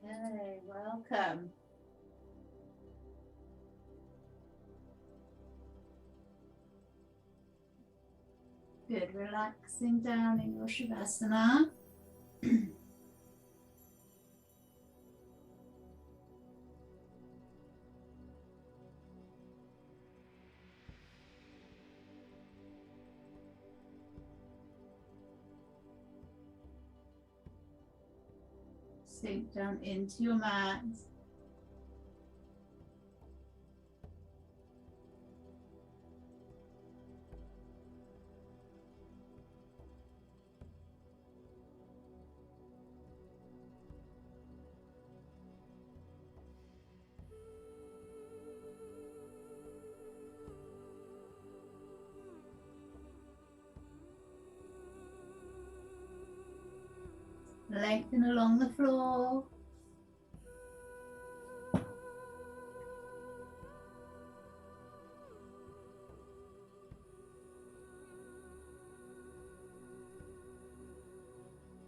Okay, welcome. Good, relaxing down in your Shavasana. Sink down into your mat. Lengthen along the floor.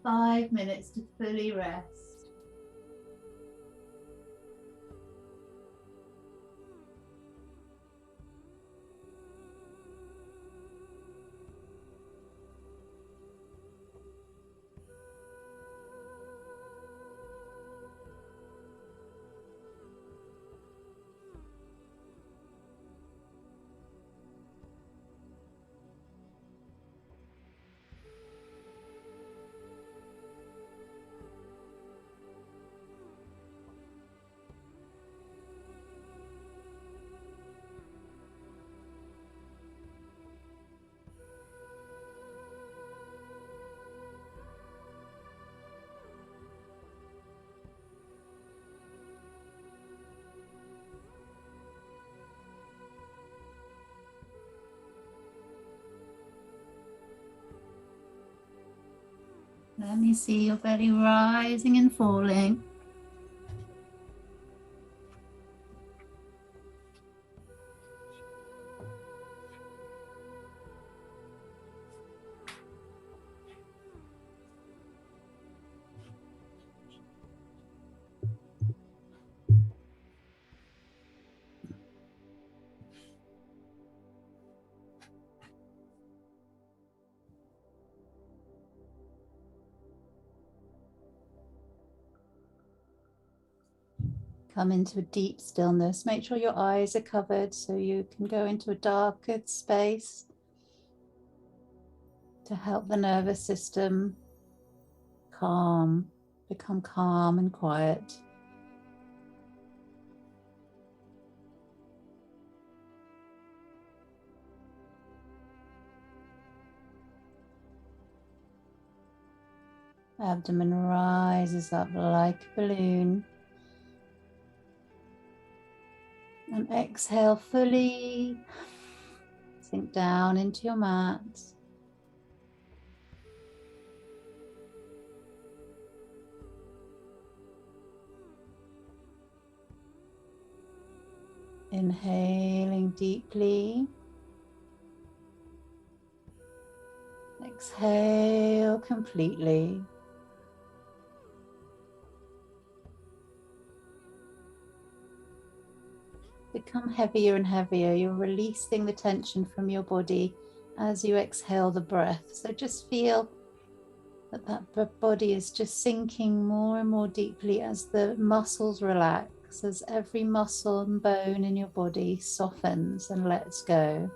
Five minutes to fully rest. Let me see your belly rising and falling. Come into a deep stillness. Make sure your eyes are covered so you can go into a darker space to help the nervous system become calm and quiet. Abdomen rises up like a balloon. And exhale fully. Sink down into your mat. Inhaling deeply. Exhale completely. Become heavier and heavier. You're releasing the tension from your body as you exhale the breath. So just feel that body is just sinking more and more deeply as the muscles relax, as every muscle and bone in your body softens and lets go.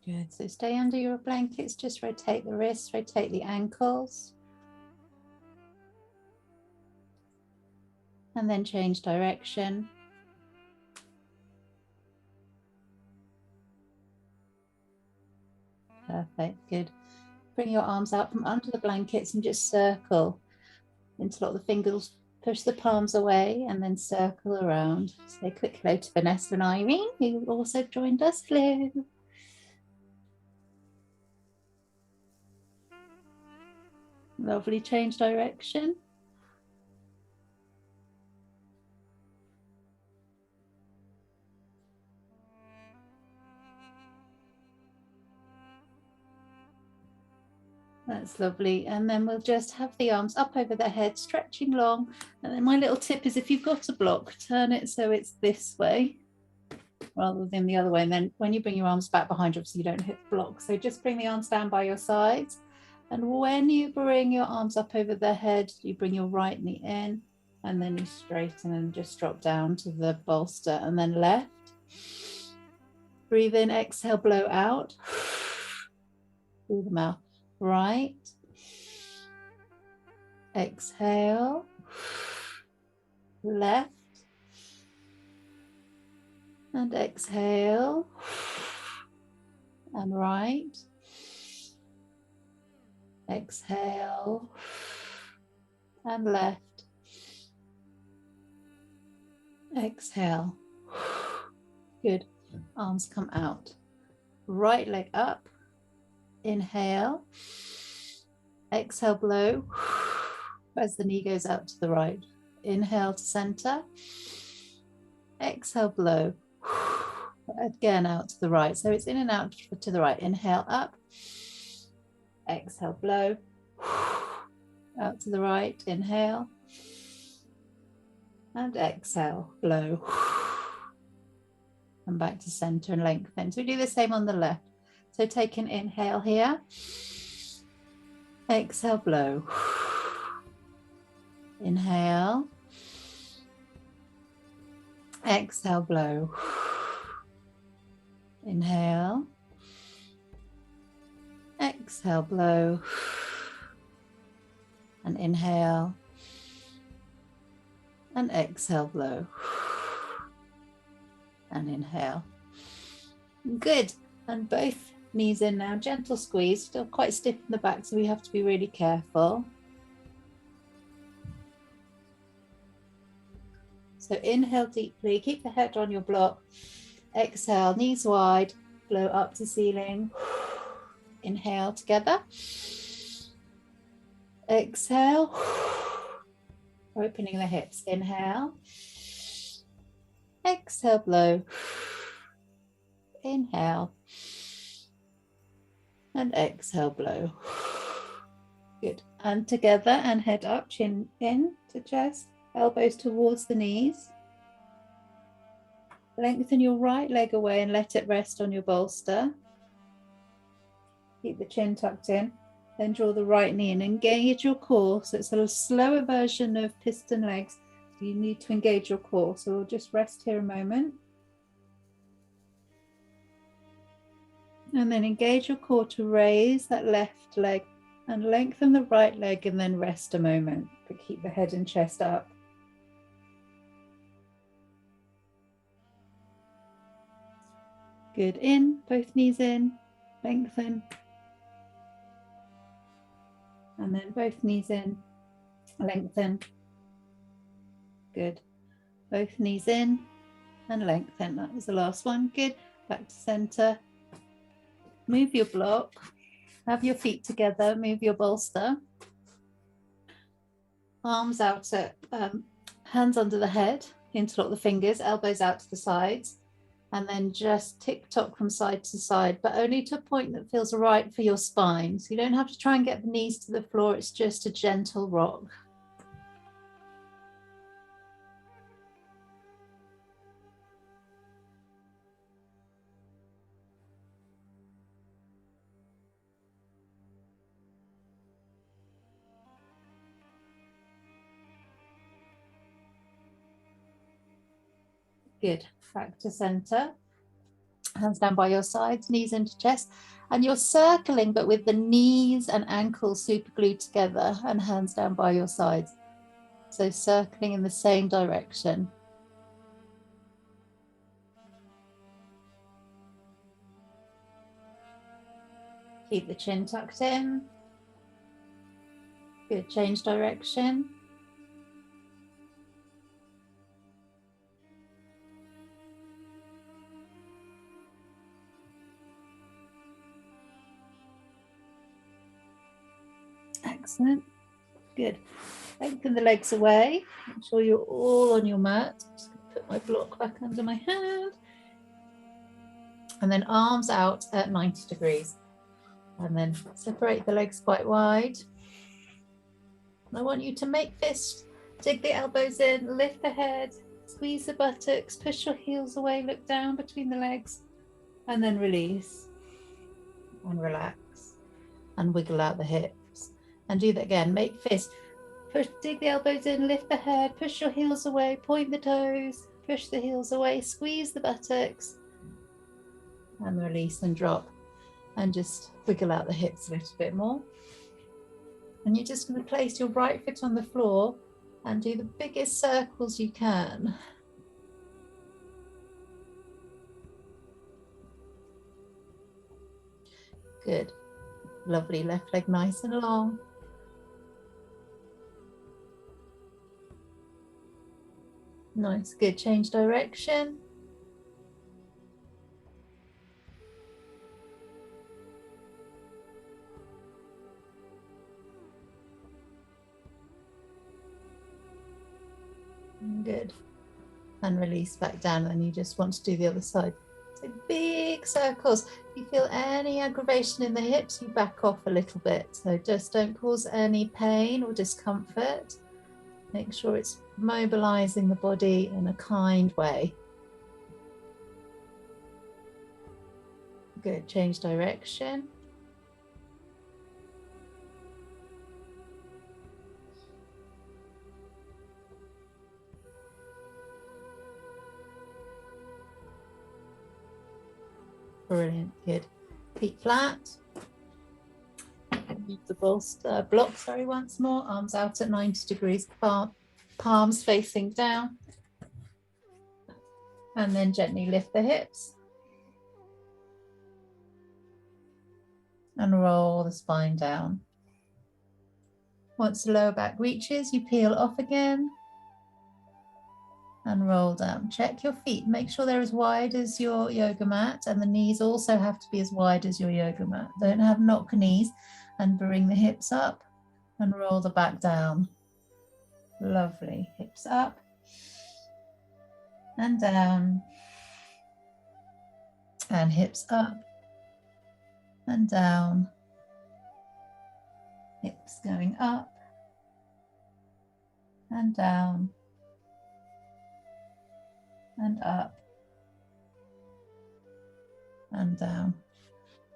Good. So stay under your blankets, just rotate the wrists, rotate the ankles. And then change direction. Perfect, good. Bring your arms out from under the blankets and just circle. Interlock the fingers, push the palms away and then circle around. Say a quick hello to Vanessa and Irene, who also joined us. Hello. Lovely, change direction. That's lovely. And then we'll just have the arms up over the head, stretching long. And then my little tip is if you've got a block, turn it so it's this way rather than the other way. And then when you bring your arms back behind you, so you don't hit the block. So just bring the arms down by your sides. And when you bring your arms up over the head, you bring your right knee in and then you straighten and just drop down to the bolster and then left. Breathe in, exhale, blow out. Through the mouth. Right. Exhale. Left. And exhale. And right. Exhale. And left. Exhale. Good. Arms come out. Right leg up. Inhale. Exhale, blow. As the knee goes out to the right. Inhale to center. Exhale, blow. Again out to the right. So it's in and out to the right. Inhale, up. Exhale, blow. Out to the right. Inhale. And exhale, blow. And back to center and lengthen. So we do the same on the left. So take an inhale here. Exhale, blow. Inhale. Exhale, blow. Inhale. Exhale, blow. And inhale. And exhale, blow. And inhale. Good. And both knees in now, gentle squeeze, still quite stiff in the back, so we have to be really careful. So inhale deeply, keep the head on your block. Exhale, knees wide, blow up to ceiling. Inhale together. Exhale, opening the hips. Inhale. Exhale, blow. Inhale. And exhale, blow. Good. And together and head up, chin in to chest, elbows towards the knees. Lengthen your right leg away and let it rest on your bolster. Keep the chin tucked in. Then draw the right knee and engage your core. So it's a slower version of piston legs. You need to engage your core. So we'll just rest here a moment. And then engage your core to raise that left leg and lengthen the right leg and then rest a moment, but keep the head and chest up. Good. In, both knees in, lengthen. And then both knees in, lengthen. Good. Both knees in and lengthen. That was the last one. Good. Back to center. Move your block, have your feet together, move your bolster. Arms out at hands under the head, interlock the fingers, elbows out to the sides, and then just tick-tock from side to side, but only to a point that feels right for your spine. So you don't have to try and get the knees to the floor, it's just a gentle rock. Good. Back to center. Hands down by your sides, knees into chest. And you're circling, but with the knees and ankles super glued together and hands down by your sides. So circling in the same direction. Keep the chin tucked in. Good, change direction. Excellent. Good. Lengthen the legs away. Make sure you're all on your mat. I'm just going to put my block back under my hand. And then arms out at 90 degrees. And then separate the legs quite wide. I want you to make fists. Dig the elbows in, lift the head, squeeze the buttocks, push your heels away, look down between the legs, and then release and relax and wiggle out the hips. And do that again. Make fists. Push, dig the elbows in, lift the head, push your heels away, point the toes, push the heels away, squeeze the buttocks, and release and drop. And just wiggle out the hips a little bit more. And you're just going to place your right foot on the floor and do the biggest circles you can. Good. Lovely. Left leg nice and long. Nice. Good. Change direction. Good. And release back down, and you just want to do the other side. So big circles. If you feel any aggravation in the hips, you back off a little bit. So just don't cause any pain or discomfort. Make sure it's mobilizing the body in a kind way. Good. Change direction. Brilliant. Good. Feet flat. Move the block once more. Arms out at 90 degrees. Palms facing down. And then gently lift the hips. And roll the spine down. Once the lower back reaches, you peel off again. And roll down. Check your feet. Make sure they're as wide as your yoga mat, and the knees also have to be as wide as your yoga mat. Don't have knock knees, and bring the hips up and roll the back down. Lovely. Hips up and down, and hips up and down. Hips going up and down. And up and down.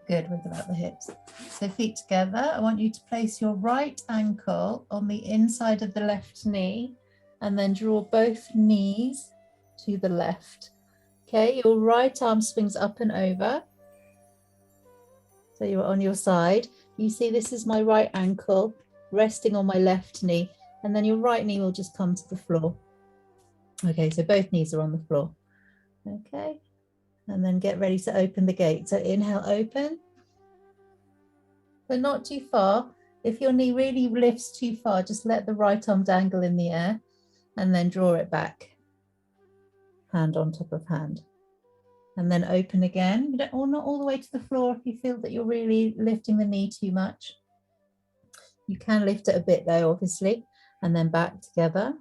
Good. Wiggle out the hips. So feet together. I want you to place your right ankle on the inside of the left knee and then draw both knees to the left. Okay, your right arm swings up and over. So you're on your side. You see this is my right ankle resting on my left knee, and then your right knee will just come to the floor. Okay, so both knees are on the floor. Okay, and then get ready to open the gate. So inhale, open, but not too far. If your knee really lifts too far, just let the right arm dangle in the air and then draw it back. Hand on top of hand. And then open again. You don't, or not all the way to the floor if you feel that you're really lifting the knee too much. You can lift it a bit though, obviously, and then back together.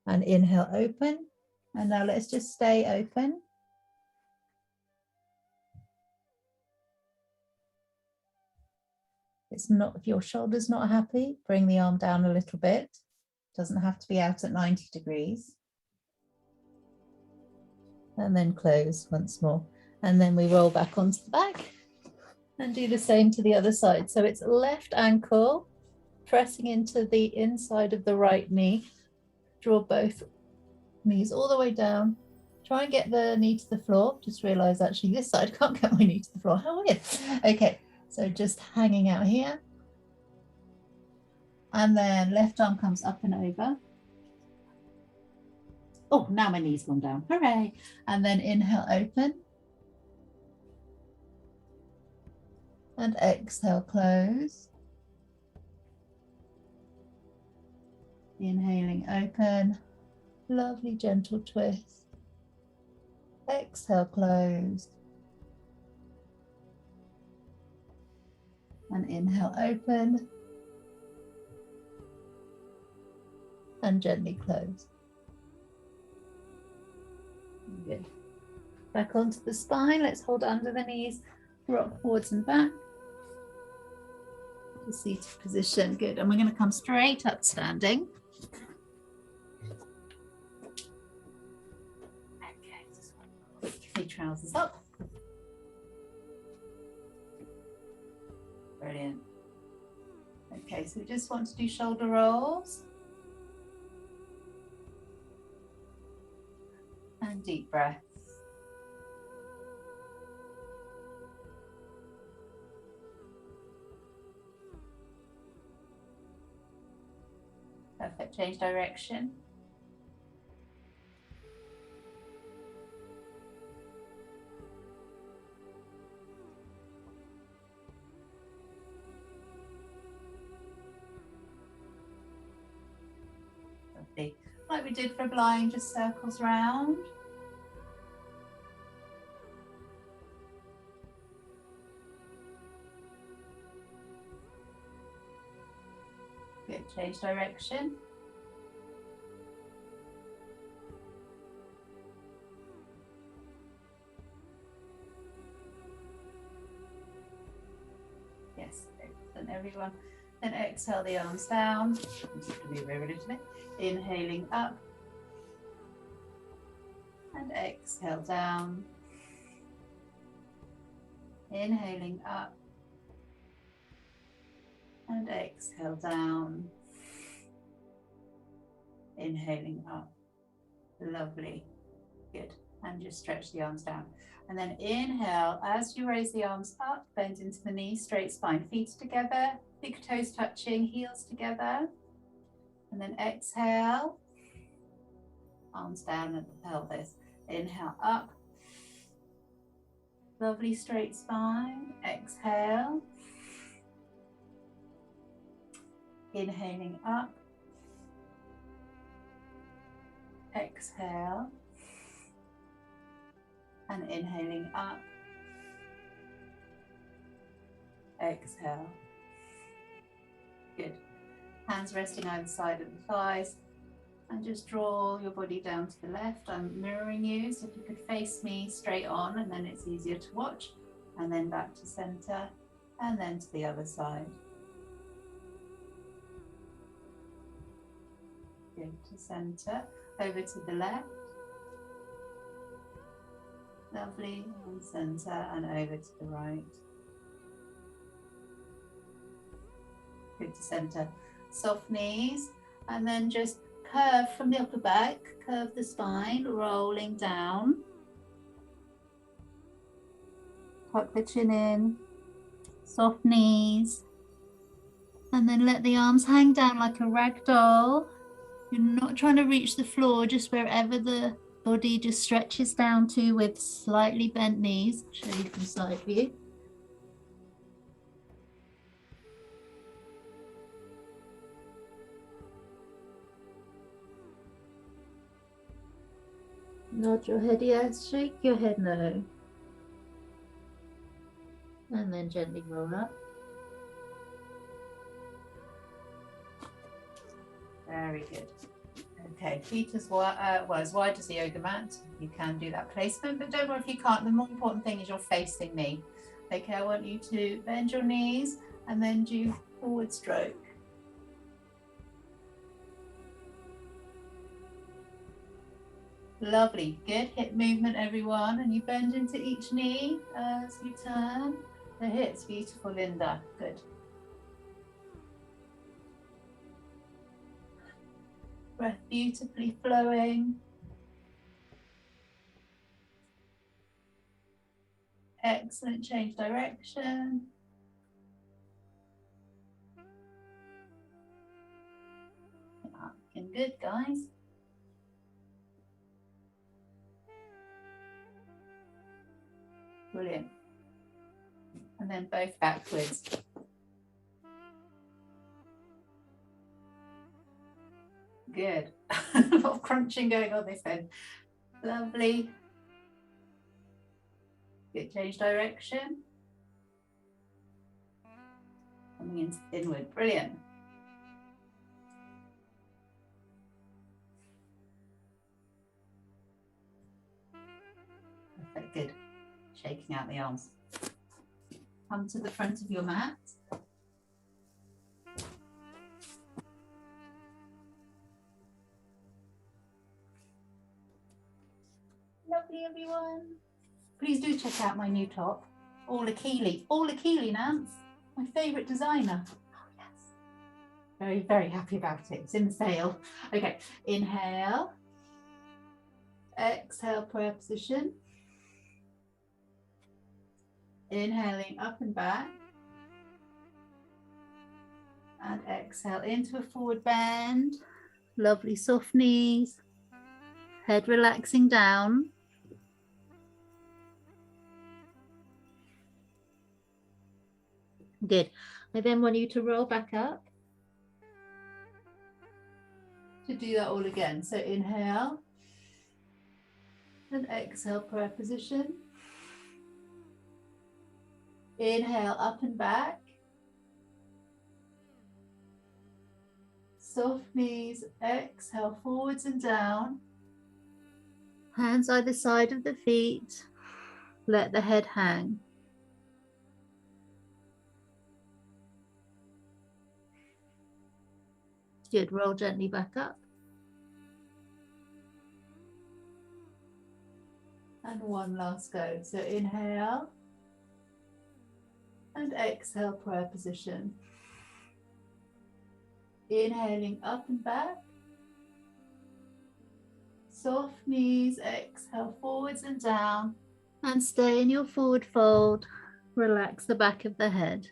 And inhale, open. And now let's just stay open. It's not, if your shoulder's not happy, bring the arm down a little bit. Doesn't have to be out at 90 degrees. And then close once more. And then we roll back onto the back and do the same to the other side. So it's left ankle pressing into the inside of the right knee. Draw both knees all the way down Try and get the knee to the floor. Just realize actually this side can't get my knee to the floor. How weird. Okay, so just hanging out here. And then left arm comes up and over. Oh, now my knee's gone down. Hooray. And then inhale, open. And exhale, close. Inhaling, open. Lovely, gentle twist. Exhale, close. And inhale, open. And gently close. Good. Back onto the spine. Let's hold under the knees. Rock forwards and back. To seated position. Good. And we're going to come straight up standing. Okay. Just quickly trousers up. Brilliant. Okay, so we just want to do shoulder rolls. And deep breaths. Perfect. Change direction. Lovely. Like we did for flying, just circles round. Good. Change direction. Yes, excellent, everyone. Then exhale the arms down. Inhaling up. And exhale down. Inhaling up. And exhale down. Inhaling up. Lovely. Good. And just stretch the arms down. And then inhale, as you raise the arms up, bend into the knees, straight spine, feet together, big toes touching, heels together. And then exhale, arms down at the pelvis. Inhale up. Lovely straight spine. Exhale. Inhaling up. Exhale. And inhaling up. Exhale. Good. Hands resting either side of the thighs. And just draw your body down to the left. I'm mirroring you, so if you could face me straight on, and then it's easier to watch. And then back to center, and then to the other side. Good. To center, over to the left. Lovely. And center, and over to the right. Good. To center. Soft knees, and then just curve from the upper back, curve the spine, rolling down. Tuck the chin in, soft knees, and then let the arms hang down like a rag doll. You're not trying to reach the floor, just wherever the body just stretches down to with slightly bent knees. I'll show you from side view. Nod your head yes, shake your head no. And then gently roll up. Very good. Okay, feet as wide as the yoga mat. You can do that placement, but don't worry if you can't. The more important thing is you're facing me. Okay, I want you to bend your knees and then do forward stroke. Lovely, good hip movement everyone, and you bend into each knee as you turn the hips. Beautiful, Linda, good. Breath beautifully flowing. Excellent. Change direction. Looking good, guys. Brilliant. And then both backwards. Good. A lot of crunching going on this end. Lovely. Good. Change direction. Coming inward. Brilliant. Perfect. Good. Shaking out the arms. Come to the front of your mat. Lovely, everyone. Please do check out my new top. All Achille, Nance. My favourite designer. Oh, yes. Very, very happy about it. It's in the sale. Okay, inhale. Exhale, prayer position. Inhaling up and back. And exhale into a forward bend. Lovely soft knees. Head relaxing down. Good. I then want you to roll back up. To do that all again. So inhale. And exhale, prayer position. Inhale, up and back. Soft knees, exhale, forwards and down. Hands either side of the feet. Let the head hang. Good, roll gently back up. And one last go. So inhale. And exhale, prayer position. Inhaling up and back. Soft knees, exhale forwards and down. And stay in your forward fold. Relax the back of the head.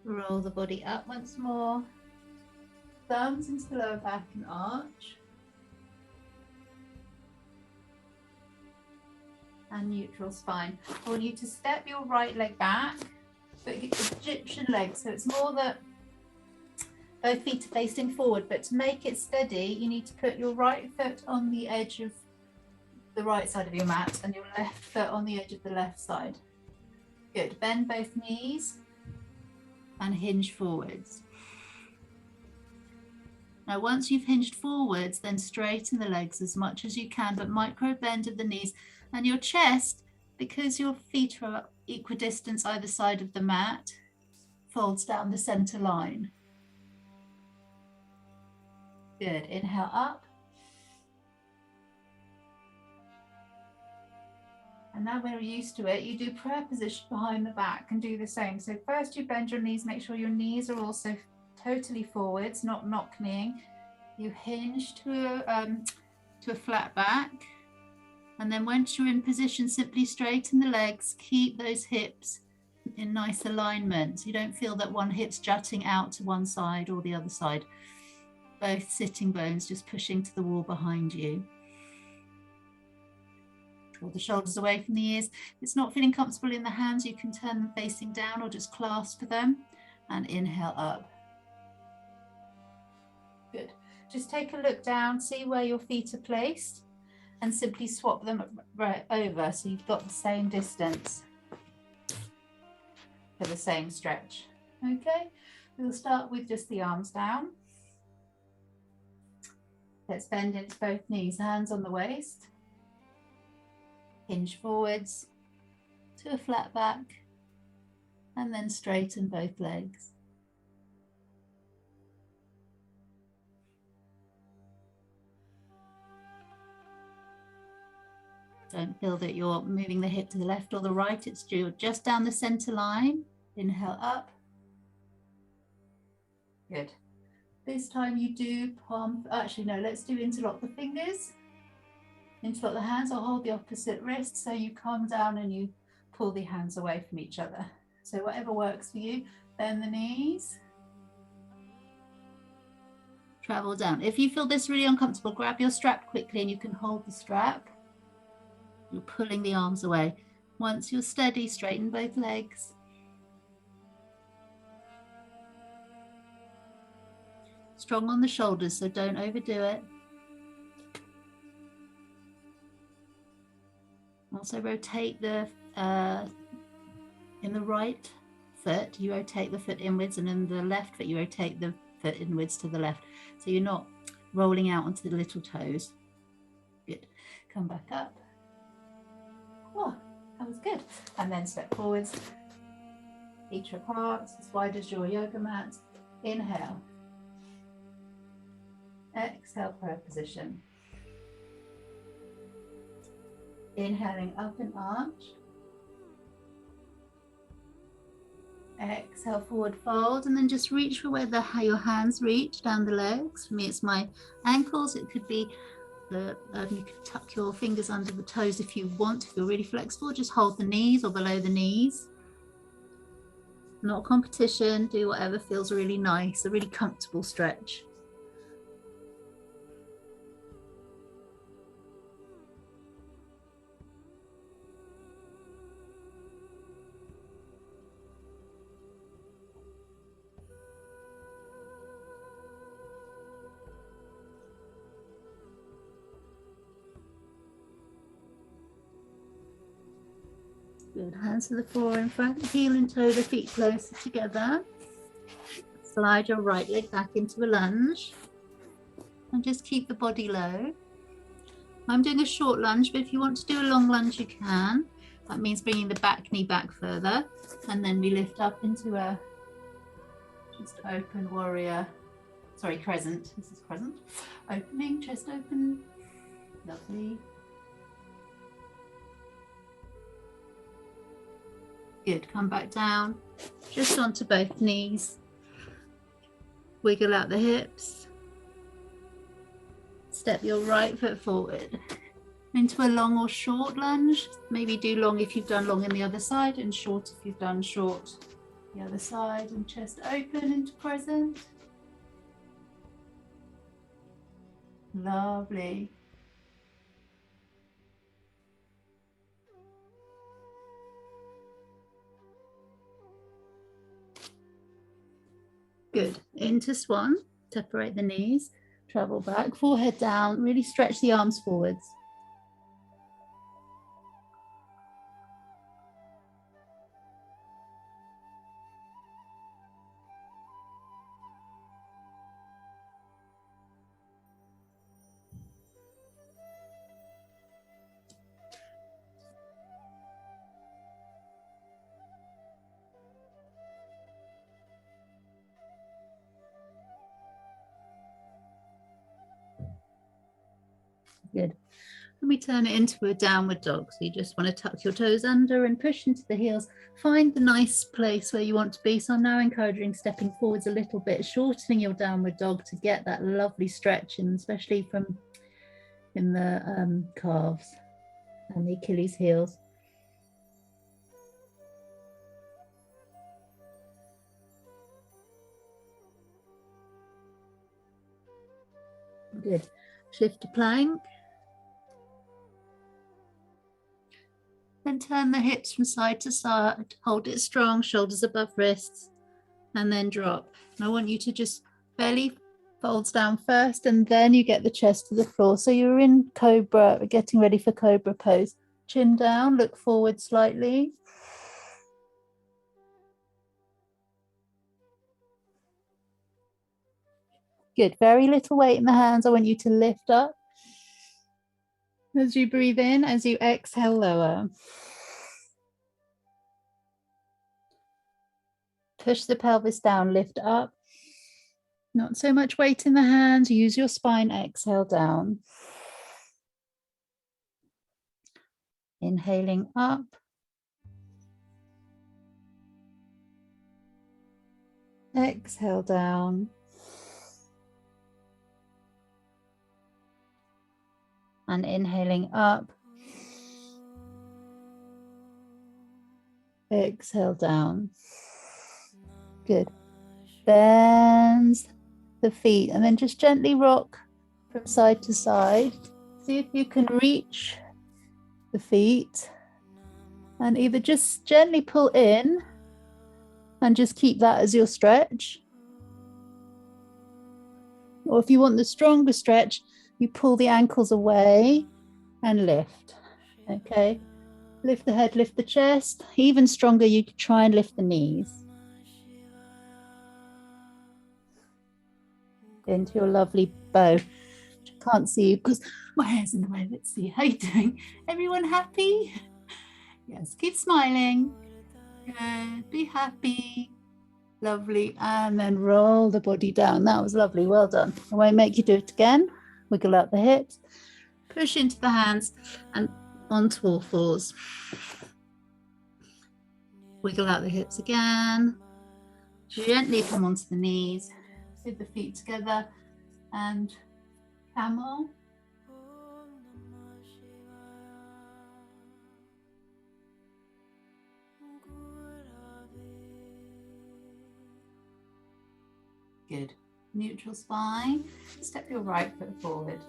Roll the body up once more. Thumbs into the lower back and arch. And neutral spine. I want you to step your right leg back, but Egyptian leg. So it's more that both feet are facing forward, but to make it steady, you need to put your right foot on the edge of the right side of your mat and your left foot on the edge of the left side. Good. Bend both knees and hinge forwards. Now, once you've hinged forwards, then straighten the legs as much as you can, but micro bend of the knees and your chest, because your feet are equidistant either side of the mat, folds down the center line. Good. Inhale up. And now we're used to it, you do prayer position behind the back and do the same. So first you bend your knees, make sure your knees are also totally forwards, not knock kneeing. You hinge to a flat back. And then once you're in position, simply straighten the legs, keep those hips in nice alignment. So you don't feel that one hip's jutting out to one side or the other side. Both sitting bones just pushing to the wall behind you. Draw the shoulders away from the ears. If it's not feeling comfortable in the hands, you can turn them facing down or just clasp them and inhale up. Good. Just take a look down, see where your feet are placed and simply swap them right over so you've got the same distance for the same stretch. Okay, we'll start with just the arms down. Let's bend into both knees, hands on the waist. Hinge forwards to a flat back and then straighten both legs. Don't feel that you're moving the hip to the left or the right. It's just down the center line. Inhale up. Good. This time you do palm, actually no, let's do interlock the fingers. Interlock the hands or hold the opposite wrist so you calm down and you pull the hands away from each other. So whatever works for you, bend the knees. Travel down. If you feel this really uncomfortable, grab your strap quickly and you can hold the strap. You're pulling the arms away. Once you're steady, straighten both legs. Strong on the shoulders, so don't overdo it. Also rotate the, in the right foot, you rotate the foot inwards, and in the left foot, you rotate the foot inwards to the left. So you're not rolling out onto the little toes. Good. Come back up. Oh, that was good. And then step forwards. Feet apart, as wide as your yoga mat. Inhale. Exhale, prayer position. Inhaling up and arch. Exhale, forward fold, and then just reach for where your hands reach down the legs. For me, it's my ankles. It could be you can tuck your fingers under the toes if you want. If you're really flexible, just hold the knees or below the knees. Not a competition. Do whatever feels really nice, a really comfortable stretch. Good, hands to the floor in front, heel and toe the feet closer together. Slide your right leg back into a lunge and just keep the body low. I'm doing a short lunge, but if you want to do a long lunge, you can. That means bringing the back knee back further, and then we lift up into a just open warrior, sorry, crescent. This is crescent. Opening, chest open, lovely. Good, come back down, just onto both knees. Wiggle out the hips. Step your right foot forward into a long or short lunge. Maybe do long if you've done long in the other side, and short if you've done short the other side. And chest open into crescent. Lovely. Good. Into swan. Separate the knees. Travel back. Forehead down. Really stretch the arms forwards. Good. And we turn it into a downward dog. So you just want to tuck your toes under and push into the heels. Find the nice place where you want to be. So I'm now encouraging stepping forwards a little bit, shortening your downward dog to get that lovely stretch, and especially from in the calves and the Achilles heels. Good. Shift to plank. Then turn the hips from side to side, hold it strong, shoulders above wrists, and then drop. And I want you to just belly folds down first, and then you get the chest to the floor. So you're in cobra, getting ready for cobra pose. Chin down, look forward slightly. Good, very little weight in the hands. I want you to lift up. As you breathe in, as you exhale, lower. Push the pelvis down, lift up. Not so much weight in the hands. Use your spine, exhale down. Inhaling up. Exhale down. And inhaling up. Exhale down. Good. Bend the feet and then just gently rock from side to side. See if you can reach the feet and either just gently pull in and just keep that as your stretch. Or if you want the stronger stretch, you pull the ankles away and lift. Okay. Lift the head, lift the chest. Even stronger, you could try and lift the knees. Into your lovely bow. I can't see you because my hair's in the way. Let's see. How you doing? Everyone happy? Yes, keep smiling. Good. Be happy. Lovely. And then roll the body down. That was lovely. Well done. I won't make you do it again. Wiggle out the hips. Push into the hands and onto all fours. Wiggle out the hips again. Gently come onto the knees. With the feet together and camel. Good. Neutral spine. Step your right foot forward.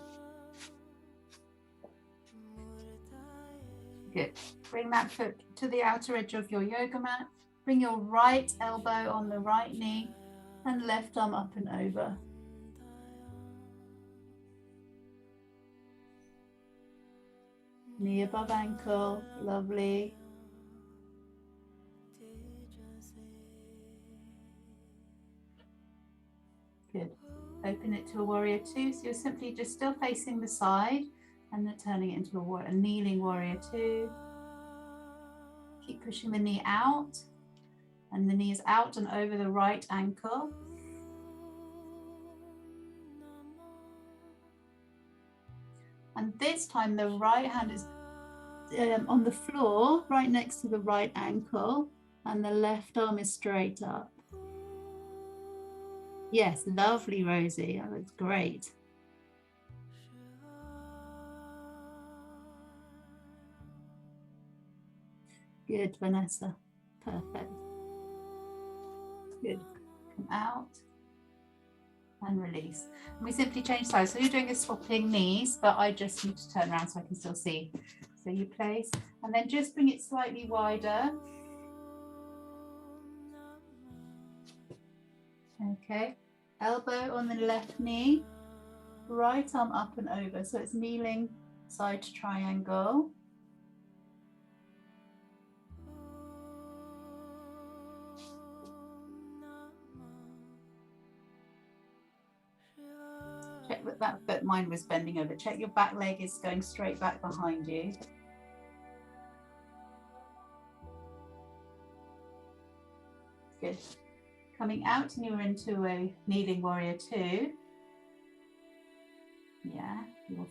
Good. Bring that foot to the outer edge of your yoga mat. Bring your right elbow on the right knee and left arm up and over. Knee above ankle. Lovely. Good. Open it to a warrior two. So you're simply just still facing the side and then turning it into a kneeling warrior two. Keep pushing the knee out and the knee is out and over the right ankle. And this time the right hand is on the floor right next to the right ankle and the left arm is straight up. Yes, lovely, Rosie. That looks great. Good, Vanessa. Perfect. Good. Come out and release. And we simply change sides. So you're doing a swapping knees, but I just need to turn around so I can still see. So you place and then just bring it slightly wider. Okay. Elbow on the left knee, right arm up and over. So it's kneeling side triangle. Check that foot, mine was bending over. Check your back leg is going straight back behind you. Good. Coming out and you're into a kneeling warrior two. Yeah, you're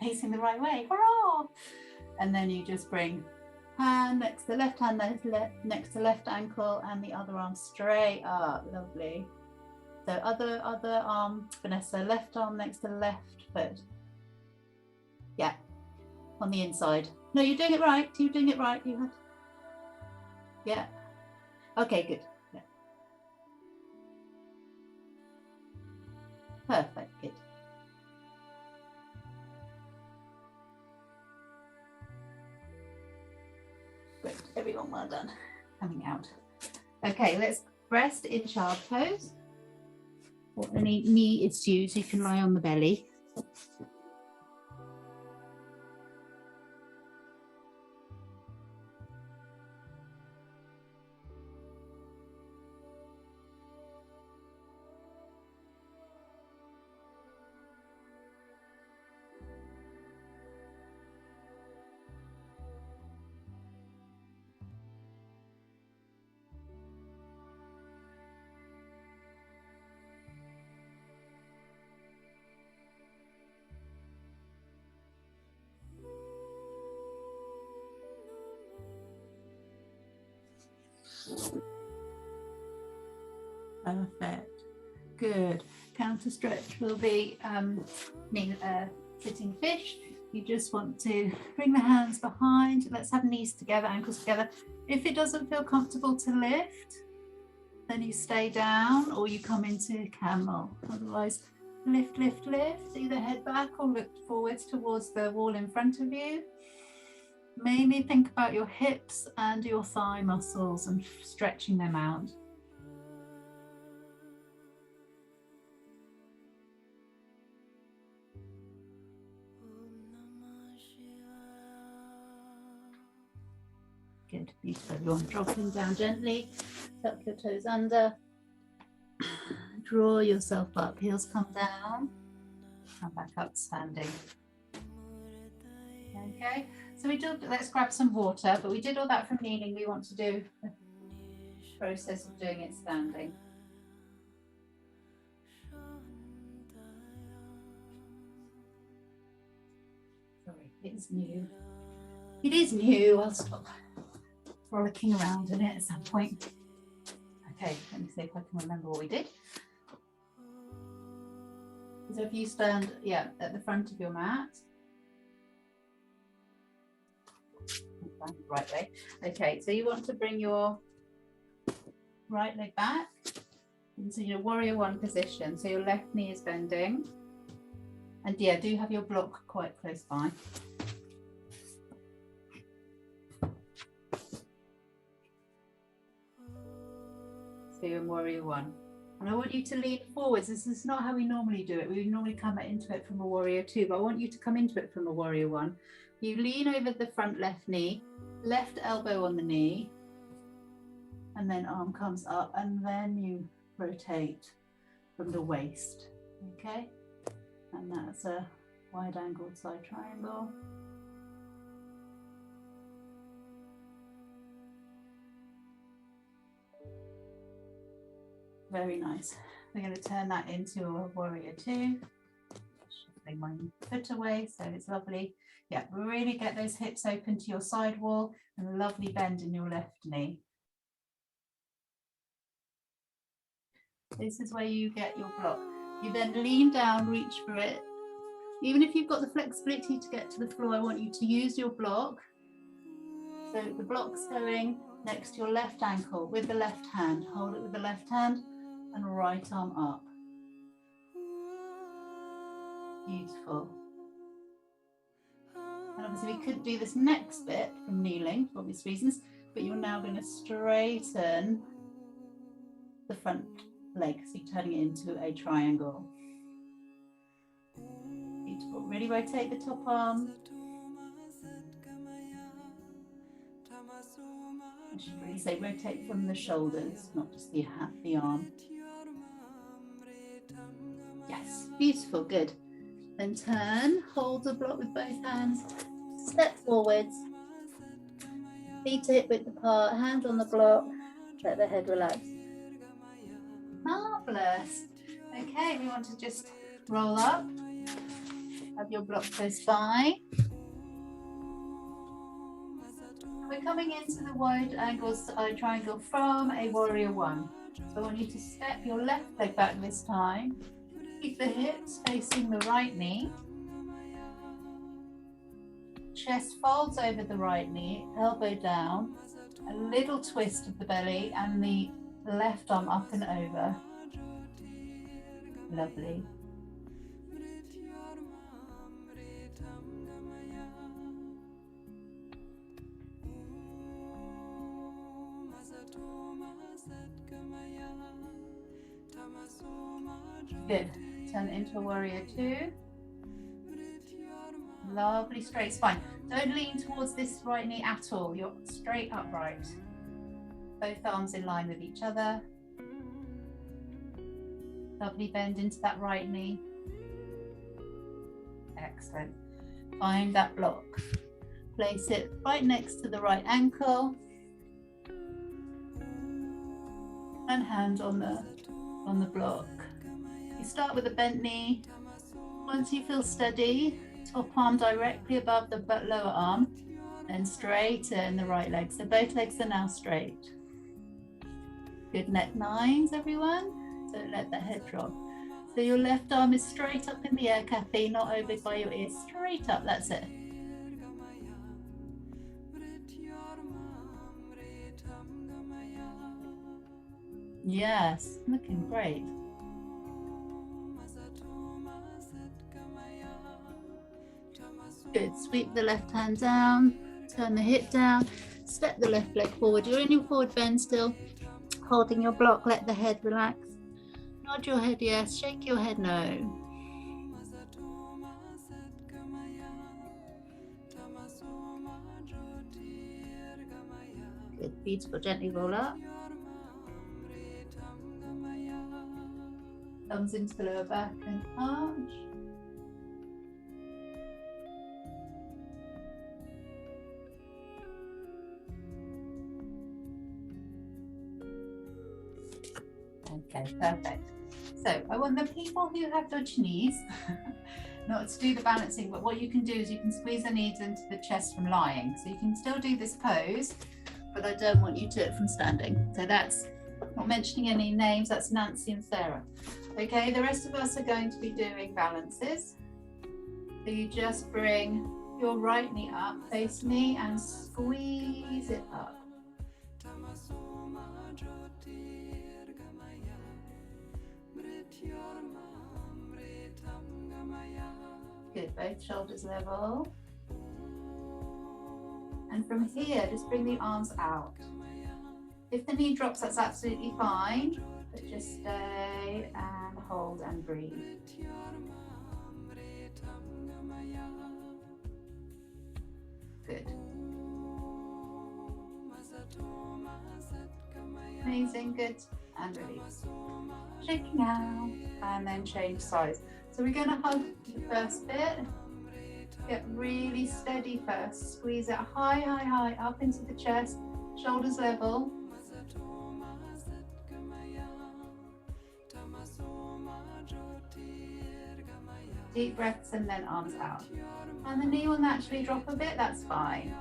facing the right way. Hurrah! And then you just bring hand next to left hand, next to left ankle and the other arm straight up. Lovely. So other arm, Vanessa, left arm next to left foot. Yeah, on the inside. No, you're doing it right. You're doing it right. You have. Yeah. Okay, good. Yeah. Perfect. Good. Great. Everyone, well done. Coming out. Okay, let's rest in child pose. Or any knee issues, you can lie on the belly. Perfect. Good. Counter stretch will be sitting fish. You just want to bring the hands behind. Let's have knees together, ankles together. If it doesn't feel comfortable to lift, then you stay down or you come into camel. Otherwise, lift, lift, lift. Either head back or look forwards towards the wall in front of you. Mainly think about your hips and your thigh muscles and stretching them out. Good, beautiful. Everyone dropping down gently, tuck your toes under, draw yourself up, heels come down, come back up standing. Okay, so let's grab some water, but we did all that from kneeling. We want to do the process of doing it standing. Sorry, it's new. It is new. I'll stop frolicking around in it at some point. Okay, let me see if I can remember what we did. So if you stand, at the front of your mat. Right way. Okay, so you want to bring your right leg back into your warrior one position. So your left knee is bending. And do have your block quite close by. So you're in warrior one. And I want you to lean forwards. This is not how we normally do it. We normally come into it from a warrior two, but I want you to come into it from a warrior one. You lean over the front left knee, left elbow on the knee, and then arm comes up, and then you rotate from the waist, okay? And that's a wide angled side triangle. Very nice. We're going to turn that into a warrior two. Shuffling my foot away, so it's lovely. Yeah, really get those hips open to your side wall and a lovely bend in your left knee. This is where you get your block. You then lean down, reach for it. Even if you've got the flexibility to get to the floor, I want you to use your block. So the block's going next to your left ankle with the left hand. Hold it with the left hand and right arm up. Beautiful. And obviously we couldn't do this next bit from kneeling for obvious reasons, but you're now going to straighten the front leg, so you're turning it into a triangle. Beautiful. Really rotate the top arm. I should really say rotate from the shoulders, not just the arm. Yes, beautiful, good. Then turn, hold the block with both hands, step forwards, feet hip width apart, hand on the block, let the head relax. Marvellous. Okay, we want to just roll up, have your block close by. We're coming into the wide angle side triangle from a warrior one. So I want you to step your left leg back this time. Keep the hips facing the right knee. Chest folds over the right knee, elbow down. A little twist of the belly and the left arm up and over. Lovely. Good. Turn it into a warrior two. Lovely straight spine. Don't lean towards this right knee at all. You're straight upright. Both arms in line with each other. Lovely bend into that right knee. Excellent. Find that block. Place it right next to the right ankle. And hand on the block. You start with a bent knee. Once you feel steady, top arm directly above the lower arm, then straighten the right leg. So both legs are now straight. Good, neck nines, everyone. Don't let the head drop. So your left arm is straight up in the air, Kathy, not over by your ear, straight up, that's it. Yes, looking great. Good, sweep the left hand down, turn the hip down, step the left leg forward. You're in your forward bend still, holding your block, let the head relax. Nod your head yes, shake your head no. Good, beautiful, gently roll up. Thumbs into the lower back and arch. Okay, perfect. So I want the people who have dodgy knees not to do the balancing, but what you can do is you can squeeze the knees into the chest from lying. So you can still do this pose, but I don't want you to do it from standing. So that's not mentioning any names, that's Nancy and Sarah. Okay, the rest of us are going to be doing balances. So you just bring your right knee up, face me, and squeeze it up. Good, both shoulders level. And from here, just bring the arms out. If the knee drops, that's absolutely fine, but just stay and hold and breathe. Good. Amazing, good, and release. Shaking out, and then change sides. So we're going to hug the first bit. Get really steady first. Squeeze it high, high, high, up into the chest, shoulders level. Deep breaths and then arms out. And the knee will naturally drop a bit, that's fine.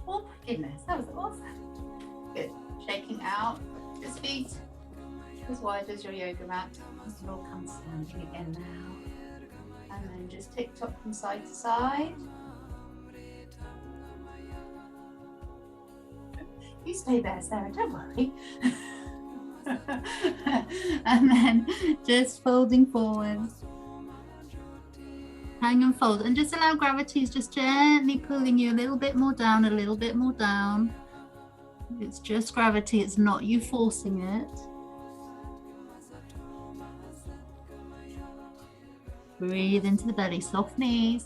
Oh my goodness, that was awesome. Good. Shaking out, just feet as wide as your yoga mat. You can all come standing again now. And then just tick tock from side to side. You stay there, Sarah, don't worry. And then just folding forward. Hang and fold, and just allow gravity is just gently pulling you a little bit more down, a little bit more down. It's just gravity, it's not you forcing it. Breathe into the belly, soft knees.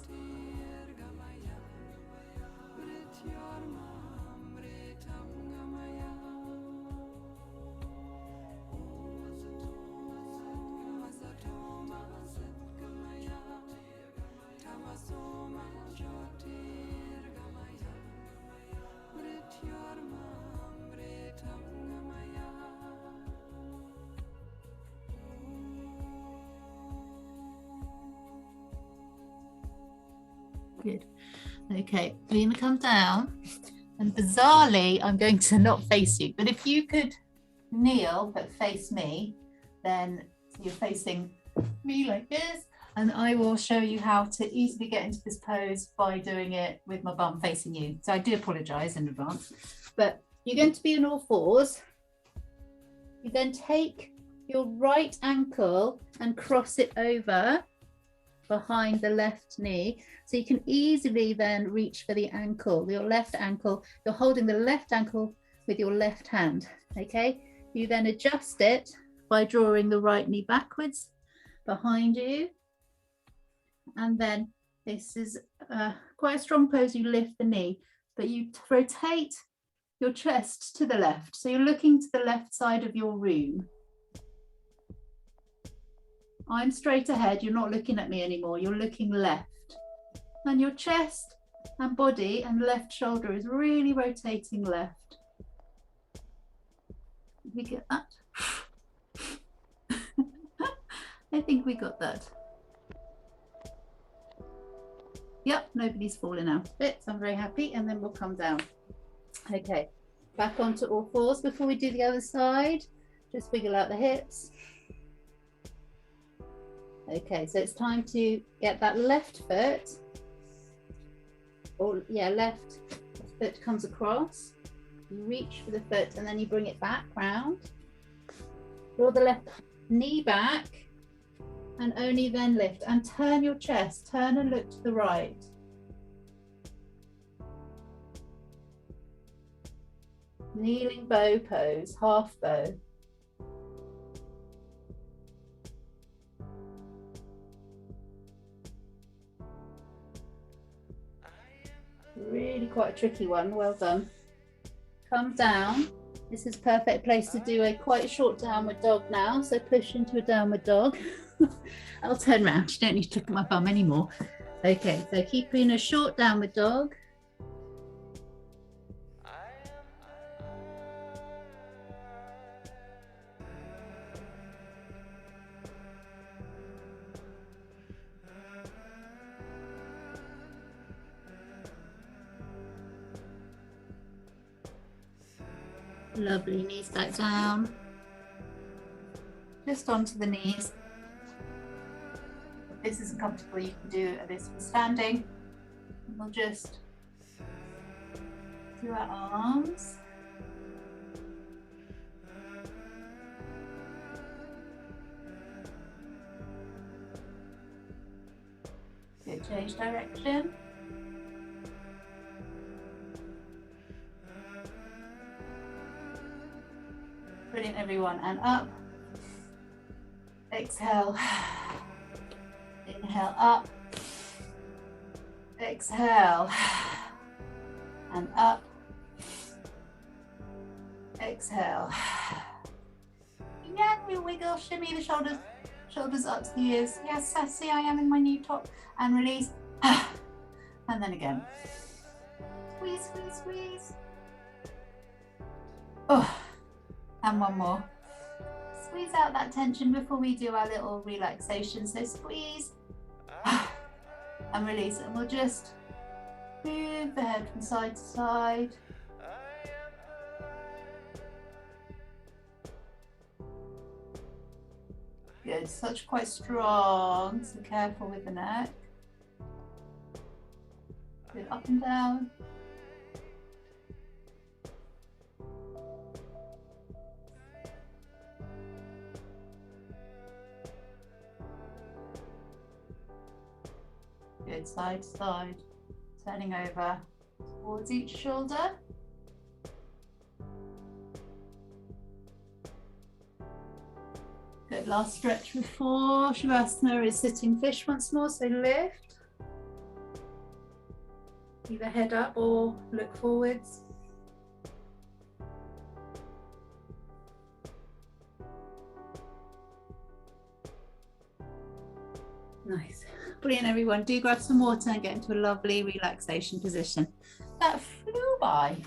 Good. Okay, we're going to come down, and bizarrely, I'm going to not face you, but if you could kneel but face me, then you're facing me like this, and I will show you how to easily get into this pose by doing it with my bum facing you. So I do apologize in advance, but you're going to be on all fours. You then take your right ankle and cross it over behind the left knee, so you can easily then reach for the ankle, your left ankle. You're holding the left ankle with your left hand. Okay, you then adjust it by drawing the right knee backwards behind you, and then this is quite a strong pose. You lift the knee, but you rotate your chest to the left, so you're looking to the left side of your room. I'm straight ahead, you're not looking at me anymore, you're looking left. And your chest and body and left shoulder is really rotating left. Did we get that? I think we got that. Yep, nobody's fallen out of it, so I'm very happy. And then we'll come down. Okay, back onto all fours. Before we do the other side, just wiggle out the hips. Okay, so it's time to get that left foot, or yeah, left foot comes across. You reach for the foot and then you bring it back round. Draw the left knee back and only then lift, and turn your chest, turn and look to the right. Kneeling bow pose, half bow. Really quite a tricky one, well done. Come down. This is a perfect place to do a quite short downward dog now, so push into a downward dog. I'll turn around, you don't need to look at my bum anymore. Okay, so keep in a short downward dog. Lovely, knees back down. Just onto the knees. If this isn't comfortable, you can do this for standing. And we'll just do our arms. Good, change direction. Brilliant, everyone, and up. Exhale. Inhale up. Exhale. And up. Exhale. Yeah, we wiggle, shimmy the shoulders, shoulders up to the ears. Yes, sassy, I am in my new top. And release. And then again. Squeeze, squeeze, squeeze. Oh, and one more. Squeeze out that tension before we do our little relaxation. So squeeze and release, and we'll just move the head from side to side. Good, such quite strong, so careful with the neck. Good, up and down. Good, side to side, turning over towards each shoulder. Good, last stretch before Shavasana is sitting fish once more, so lift. Either head up or look forwards. Nice. Brilliant, everyone. Do grab some water and get into a lovely relaxation position. That flew by.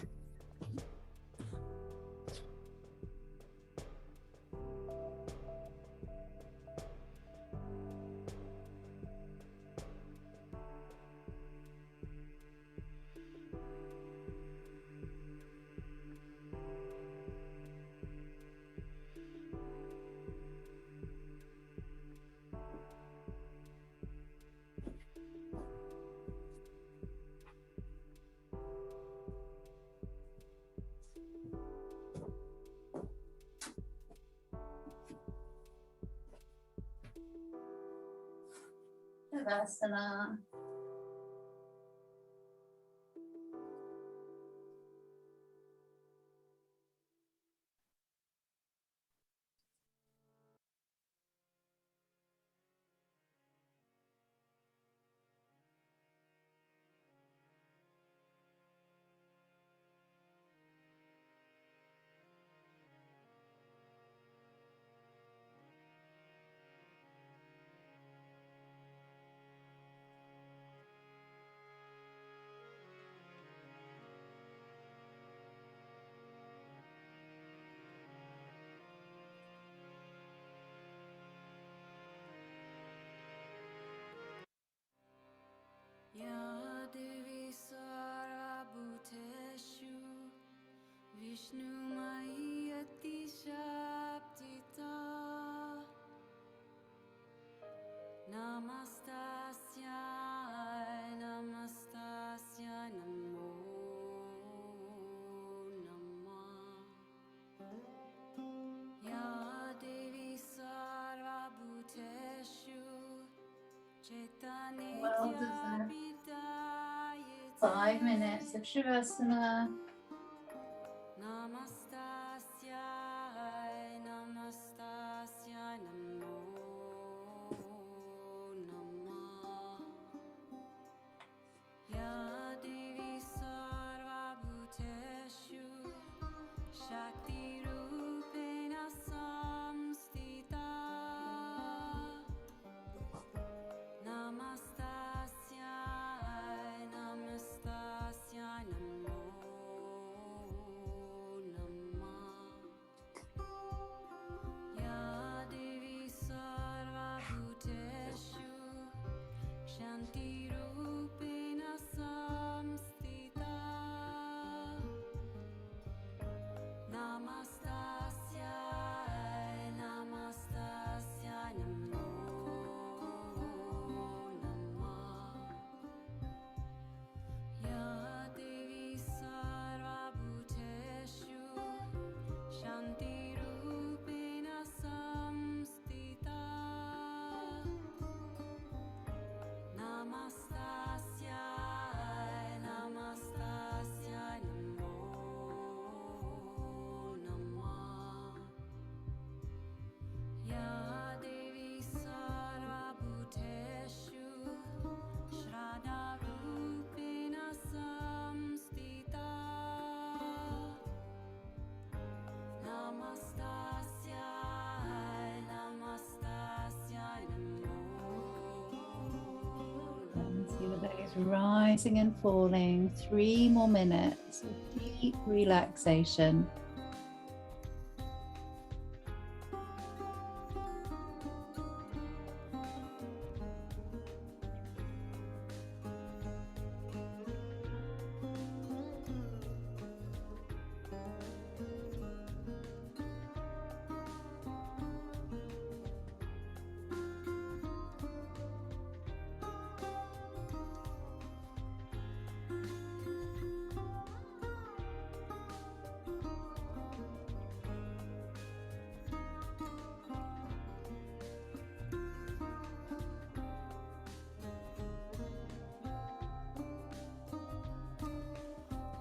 Shavasana. 5 minutes of Shavasana. Namaste Namo Namah Ya Devi Sarva Bhuteshu Shakti Rupena Samstita Namaste Namo Namah Ya Devi Sarva Bhuteshu Shanti Rupena Samstita Namastasya Namo Namah Ya Devi Sarva Bhuteshu Shanti Rupena Samstita Namastasya Namo Namah Ya Devi Sarva Bhuteshu Shraddha Rupena Samstita Namastasya And see the belly's rising and falling. 3 more minutes of deep relaxation.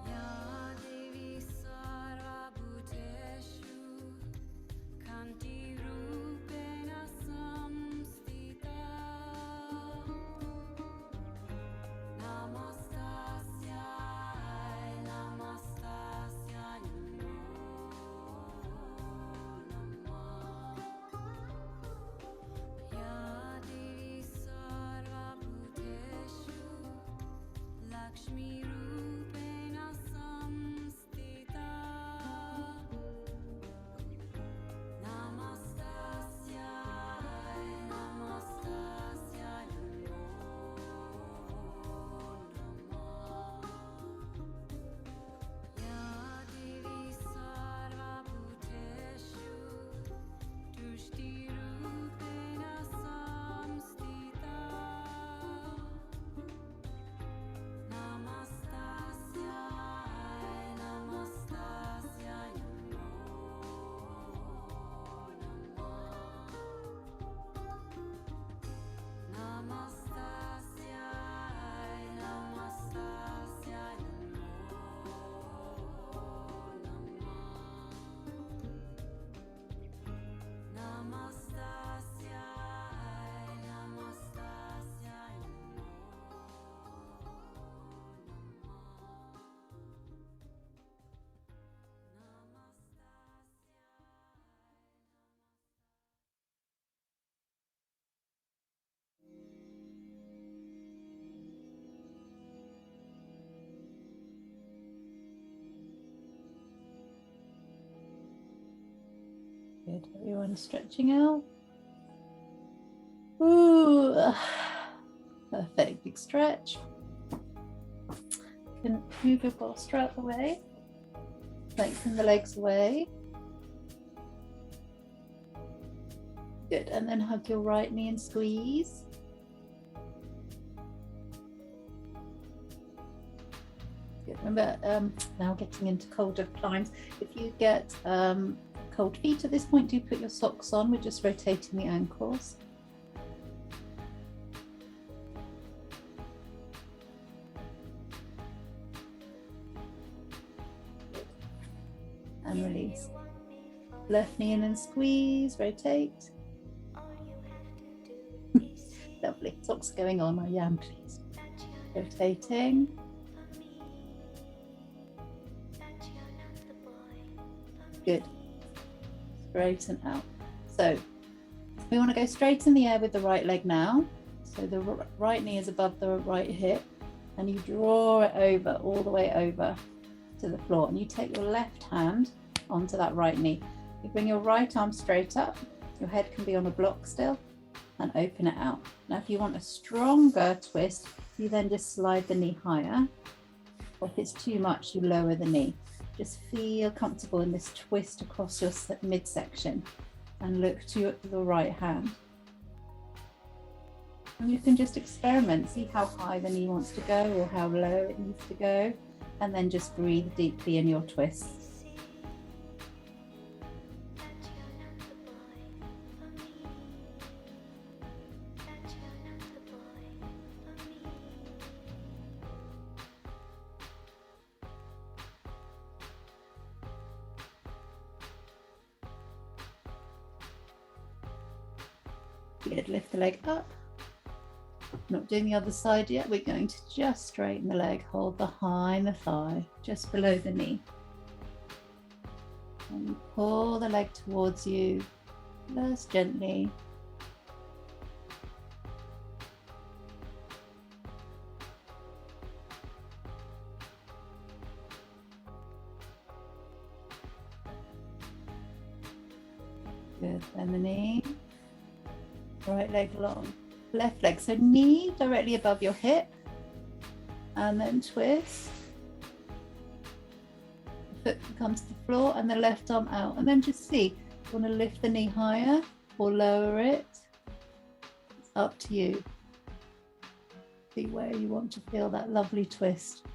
Ya Devi Sarva Bhuteshu Kanti Rupena Samstita Namastasya Namo Namah Ya Devi Sarva Bhuteshu Lakshmi Rupena Samstita Namastasya Namo Namah Ya Devi Sarva Bhuteshu Tushti Rupena Samstita Namastasya Namo Namah Namastasya Good. Everyone stretching out. Ooh. Perfect. Big stretch. You can move your bolster out the way. Lengthen the legs away. Good. And then hug your right knee and squeeze. Good. Remember, now getting into colder climes. If you get cold feet at this point, do put your socks on. We're just rotating the ankles. and release. Left knee in and squeeze, rotate. Lovely, socks going on, I am pleased. Rotating. Good. Straighten out. So we want to go straight in the air with the right leg now. So the right knee is above the right hip, and you draw it over, all the way over to the floor, and you take your left hand onto that right knee. You bring your right arm straight up, your head can be on a block still, and open it out. Now if you want a stronger twist, you then just slide the knee higher, or if it's too much, you lower the knee. Just feel comfortable in this twist across your midsection, and look to the right hand. And you can just experiment, see how high the knee wants to go or how low it needs to go, and then just breathe deeply in your twists. Good, lift the leg up. Not doing the other side yet, we're going to just straighten the leg, hold behind the thigh, just below the knee. And you pull the leg towards you, just gently. Good, bend the knee. Right leg long, left leg, so knee directly above your hip, and then twist. The foot comes to the floor and the left arm out, and then just see, you want to lift the knee higher or lower it, it's up to you. See where you want to feel that lovely twist,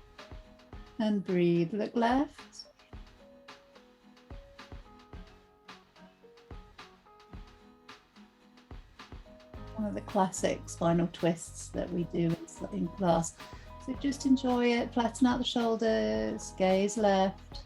and breathe. Look left. One of the classic spinal twists that we do in class. So just enjoy it, flatten out the shoulders, gaze left.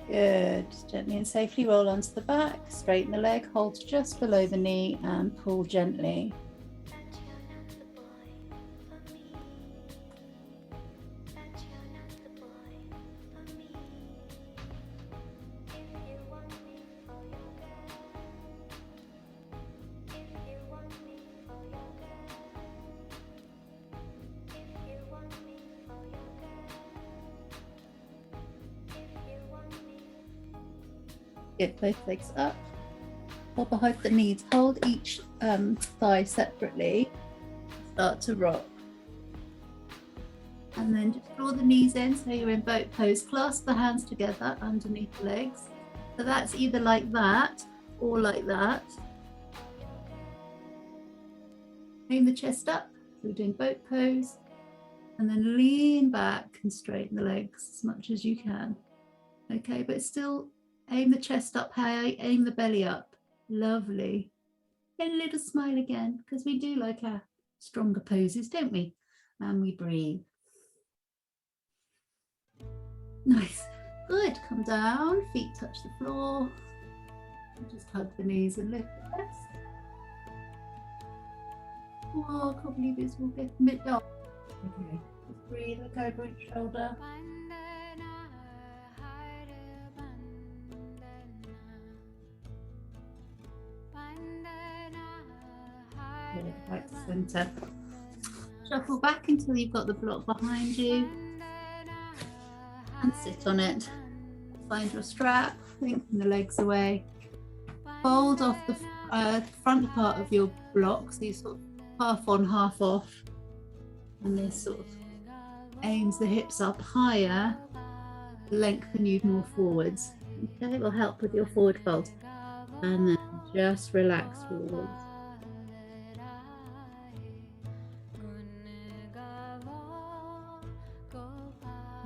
Good, just gently and safely roll onto the back, straighten the leg, hold just below the knee and pull gently. Get both legs up, or behind the knees. Hold each thigh separately. Start to rock. And then just draw the knees in so you're in boat pose. Clasp the hands together underneath the legs. So that's either like that or like that. Aim the chest up. So we're doing boat pose. And then lean back and straighten the legs as much as you can. Okay, but still aim the chest up high, aim the belly up. Lovely. And a little smile again, because we do like our stronger poses, don't we? And we breathe. Nice. Good. Come down, feet touch the floor. Just hug the knees and lift the chest. Oh, I can't believe this will get a bit dark. Okay, just breathe, look over each shoulder. Right to centre. Shuffle back until you've got the block behind you and sit on it. Find your strap, lengthen the legs away. Fold off the front part of your block, so you sort of half on, half off. And this sort of aims the hips up higher, lengthen you more forwards. Okay, it will help with your forward fold. And then just relax forwards.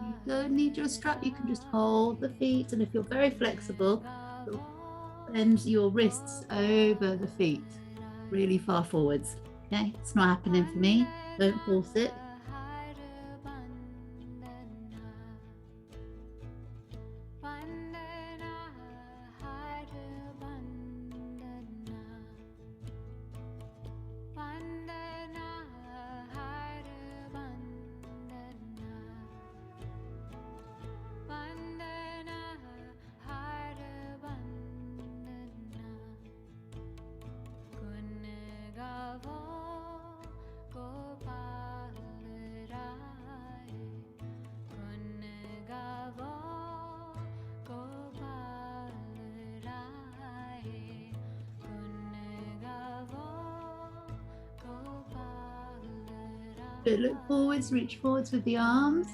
You don't need your strap, you can just hold the feet, and if you're very flexible, bend your wrists over the feet really far forwards. Okay, it's not happening for me, don't force it. Good. Look forwards, reach forwards with the arms,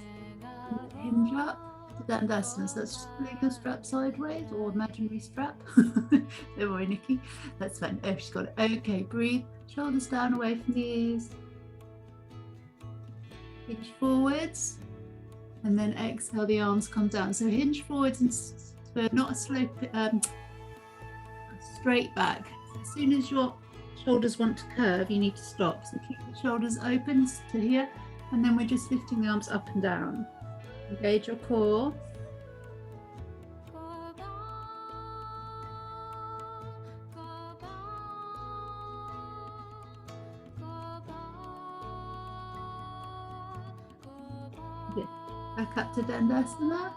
hinge up to Dandasana. So that's just pulling your strap sideways or imaginary strap. Don't worry, Nikki. That's fine. Oh, she's got it. Okay, breathe. Shoulders down away from the ears. Hinge forwards. And then exhale, the arms come down. So hinge forwards and not a slope, straight back. So as soon as your shoulders want to curve, you need to stop. So keep the shoulders open to here, and then we're just lifting the arms up and down. Engage your core. Good. Back up to Dandasana.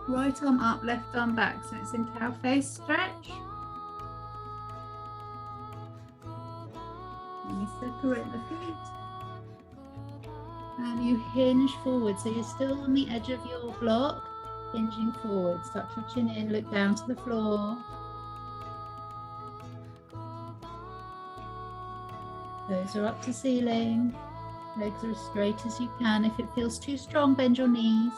Right arm up, left arm back. So it's in cow face stretch. And you separate the feet. And you hinge forward. So you're still on the edge of your block, hinging forward. Tuck your chin in, look down to the floor. Toes are up to ceiling. Legs are as straight as you can. If it feels too strong, bend your knees.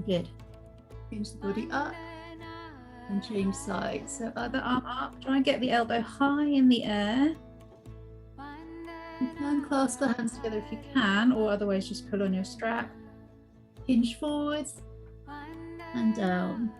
Good. Change the body up and change sides. So other arm up. Try and get the elbow high in the air. You can clasp the hands together if you can, or otherwise just pull on your strap. Hinge forwards and down.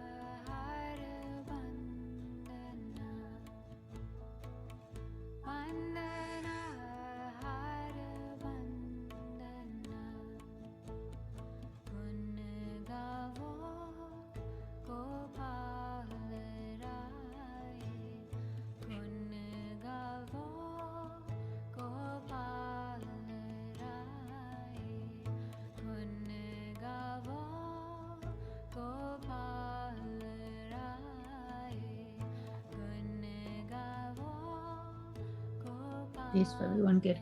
Beautiful, everyone. Good.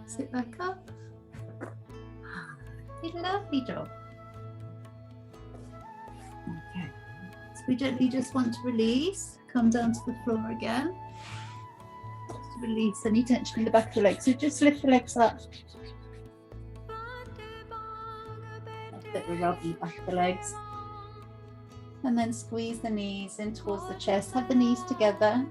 Sit back up. Did a lovely job. Okay. So we gently just want to release. Come down to the floor again. Just release any tension in the back of the legs. So just lift the legs up. A bit of a rub in the back of the legs. And then squeeze the knees in towards the chest. Have the knees together.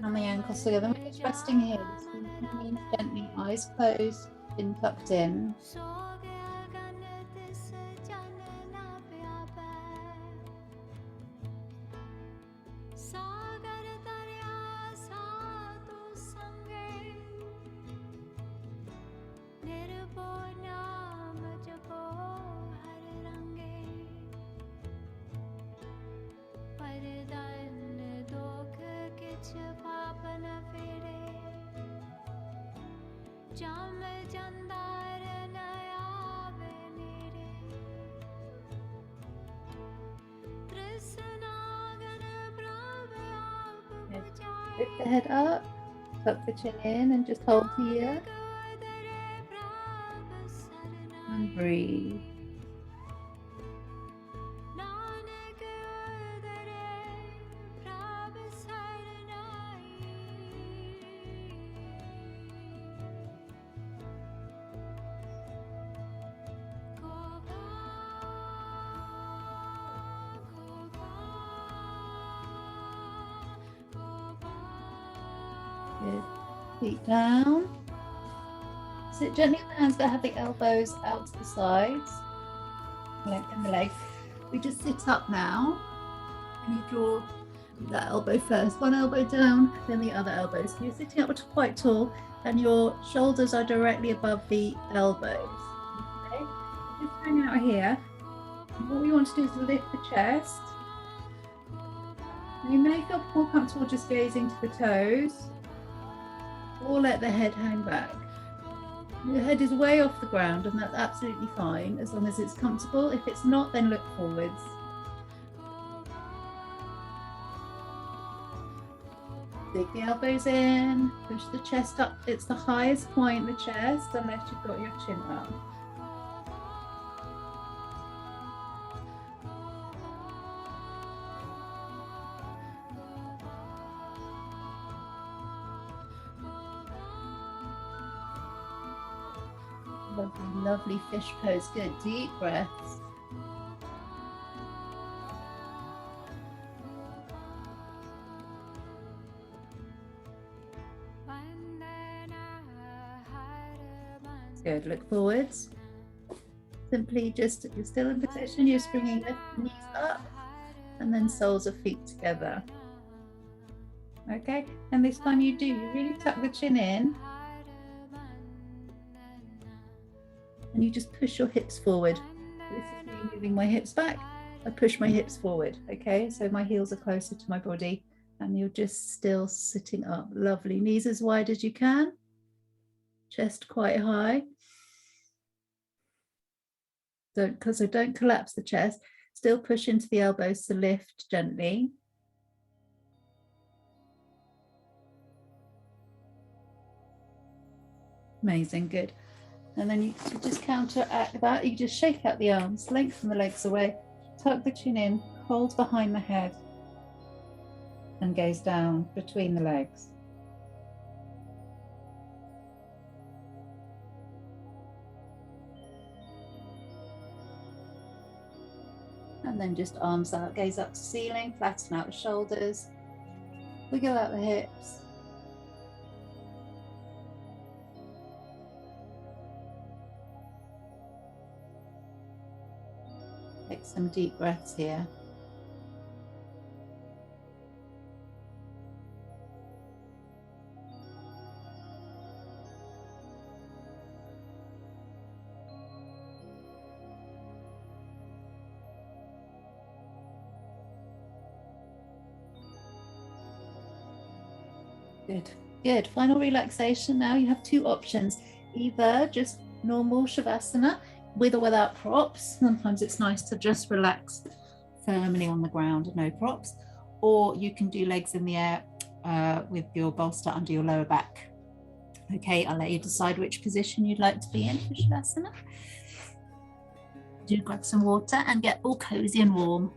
And the ankles together. We're just resting here. Squeeze the knees gently, eyes closed, chin tucked in. Lift the head up, tuck the chin in and just hold here. And breathe. Good. Feet down. Sit gently on the hands, but have the elbows out to the sides. Lengthen the leg. We just sit up now, and you draw that elbow first. One elbow down, then the other elbow. So you're sitting up quite tall, and your shoulders are directly above the elbows. Okay? Just hang out here. And what we want to do is lift the chest. You may feel more comfortable just gazing to the toes, or let the head hang back. Your head is way off the ground, and that's absolutely fine as long as it's comfortable. If it's not, then look forwards. Dig the elbows in, push the chest up. It's the highest point, the chest, unless you've got your chin up. Lovely, lovely fish pose. Good. Deep breaths. Good. Look forwards. Simply just, you're still in position, you're bringing the knees up and then soles of feet together. Okay, and this time you really tuck the chin in and you just push your hips forward. This is me moving my hips back. I push my hips forward. Okay, so my heels are closer to my body and you're just still sitting up. Lovely. Knees as wide as you can. Chest quite high. Don't collapse the chest. Still push into the elbows to lift gently. Amazing, good. And then you just counteract that. You just shake out the arms, lengthen the legs away, tuck the chin in, hold behind the head, and gaze down between the legs. And then just arms out, gaze up to ceiling, flatten out the shoulders, wiggle out the hips. Take some deep breaths here. Good, good. Final relaxation now. You have two options. Either just normal Shavasana with or without props. Sometimes it's nice to just relax firmly on the ground, no props. Or you can do legs in the air with your bolster under your lower back. Okay, I'll let you decide which position you'd like to be in for Shavasana. Do grab some water and get all cozy and warm.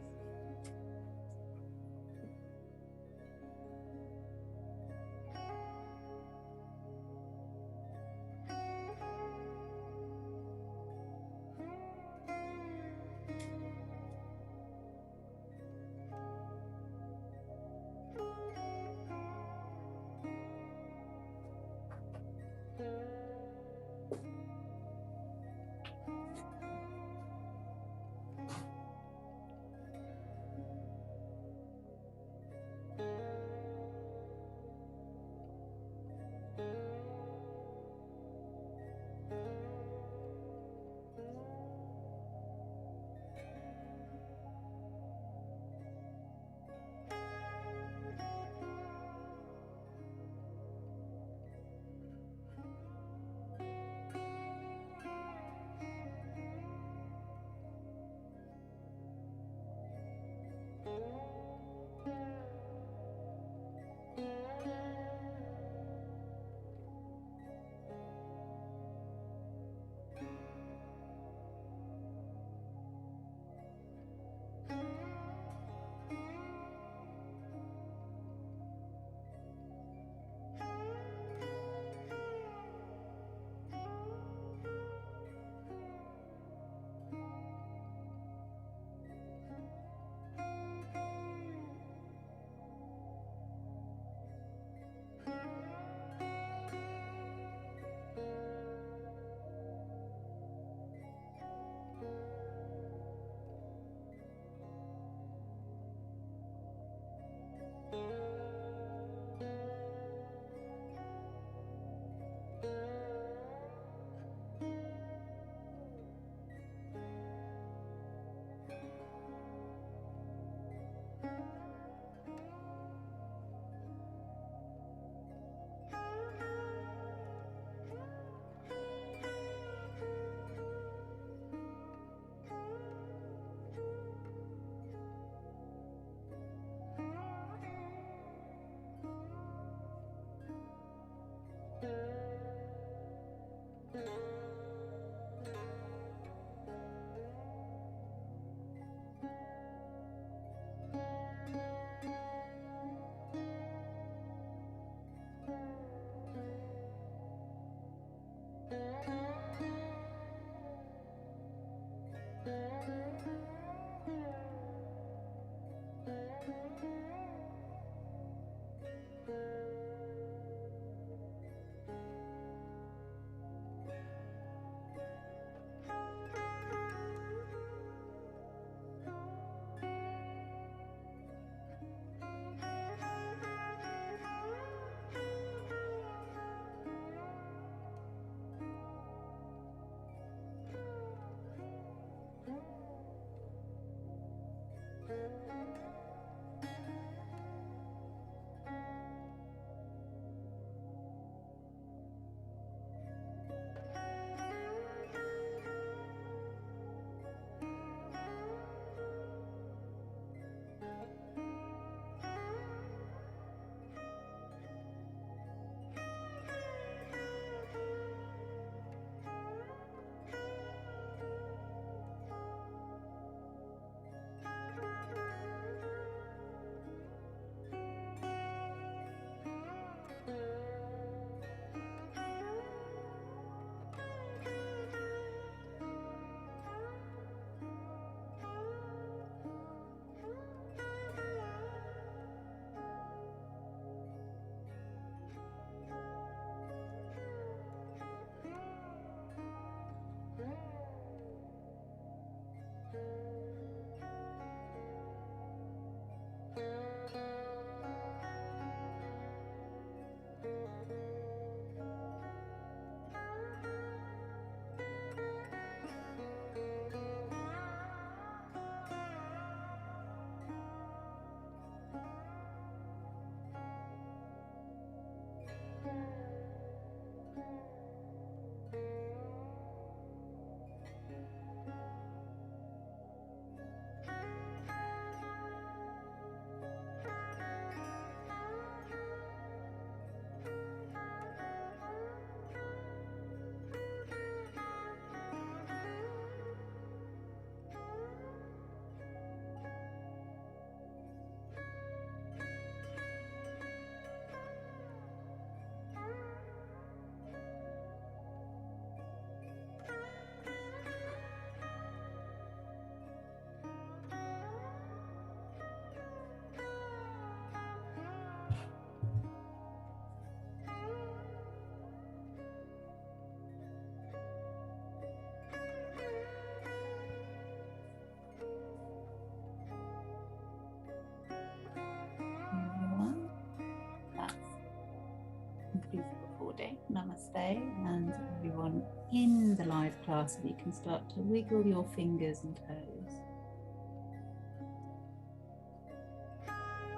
namaste, and everyone in the live class, you can start to wiggle your fingers and toes.